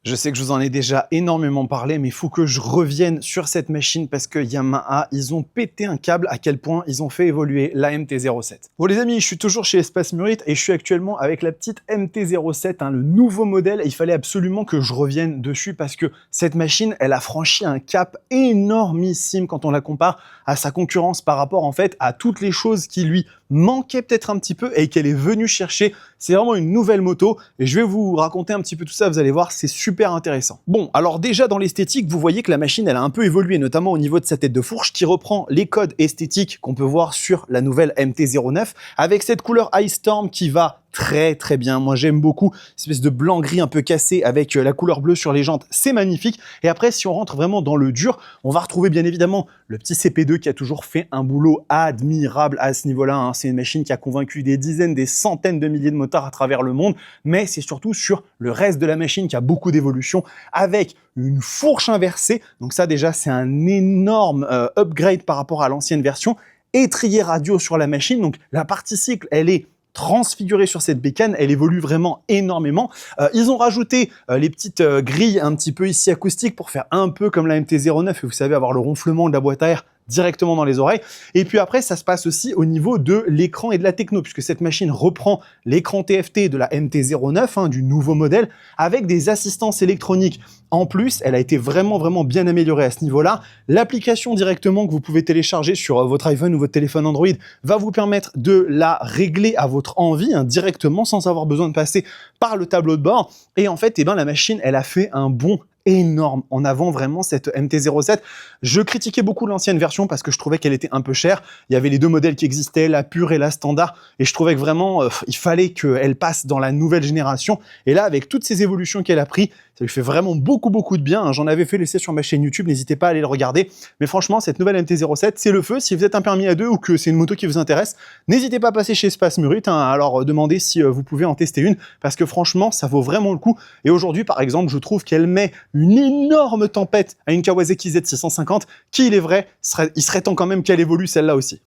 Je sais que je vous en ai déjà énormément parlé, mais il faut que je revienne sur cette machine parce que Yamaha, ils ont pété un câble à quel point ils ont fait évoluer la MT-07. Bon les amis, je suis toujours chez Espace Murite et je suis actuellement avec la petite MT-07, le nouveau modèle. Et il fallait absolument que je revienne dessus parce que cette machine, elle a franchi un cap énormissime quand on la compare à sa concurrence par rapport en fait à toutes les choses qui lui manquaient peut-être un petit peu et qu'elle est venue chercher. C'est vraiment une nouvelle moto et je vais vous raconter un petit peu tout ça, vous allez voir, c'est super intéressant. Bon, alors déjà dans l'esthétique, vous voyez que la machine, elle a un peu évolué, notamment au niveau de sa tête de fourche qui reprend les codes esthétiques qu'on peut voir sur la nouvelle MT-09 avec cette couleur Ice Storm qui va très bien. Moi j'aime beaucoup, cette espèce de blanc gris un peu cassé avec la couleur bleue sur les jantes, c'est magnifique. Et après si on rentre vraiment dans le dur, on va retrouver bien évidemment le petit CP2 qui a toujours fait un boulot admirable à ce niveau-là. C'est une machine qui a convaincu des dizaines, des centaines de milliers de motards à travers le monde, mais c'est surtout sur le reste de la machine qui a beaucoup d'évolution avec une fourche inversée. Donc ça déjà c'est un énorme upgrade par rapport à l'ancienne version. Étrier radio sur la machine, donc la partie cycle elle est transfigurée sur cette bécane, elle évolue vraiment énormément. Ils ont rajouté les petites grilles un petit peu ici acoustiques pour faire un peu comme la MT-09 et vous savez avoir le ronflement de la boîte à air directement dans les oreilles. Et puis après, ça se passe aussi au niveau de l'écran et de la techno, puisque cette machine reprend l'écran TFT de la MT-09, du nouveau modèle, avec des assistances électroniques. En plus, elle a été vraiment bien améliorée à ce niveau-là. L'application directement que vous pouvez télécharger sur votre iPhone ou votre téléphone Android va vous permettre de la régler à votre envie, directement, sans avoir besoin de passer par le tableau de bord. Et en fait, la machine, elle a fait un bond énorme en avant, vraiment, cette MT-07. Je critiquais beaucoup l'ancienne version parce que je trouvais qu'elle était un peu chère. Il y avait les deux modèles qui existaient, la pure et la standard, et je trouvais que vraiment, il fallait qu'elle passe dans la nouvelle génération. Et là, avec toutes ces évolutions qu'elle a pris, ça lui fait vraiment beaucoup de bien. J'en avais fait l'essai sur ma chaîne YouTube, n'hésitez pas à aller le regarder. Mais franchement, cette nouvelle MT-07, c'est le feu. Si vous êtes un permis A2 ou que c'est une moto qui vous intéresse, n'hésitez pas à passer chez Espace Murite, alors demandez si vous pouvez en tester une, parce que franchement, ça vaut vraiment le coup. Et aujourd'hui, par exemple, je trouve qu'elle met une énorme tempête à une Kawasaki Z650, qui, il est vrai, il serait temps quand même qu'elle évolue celle-là aussi.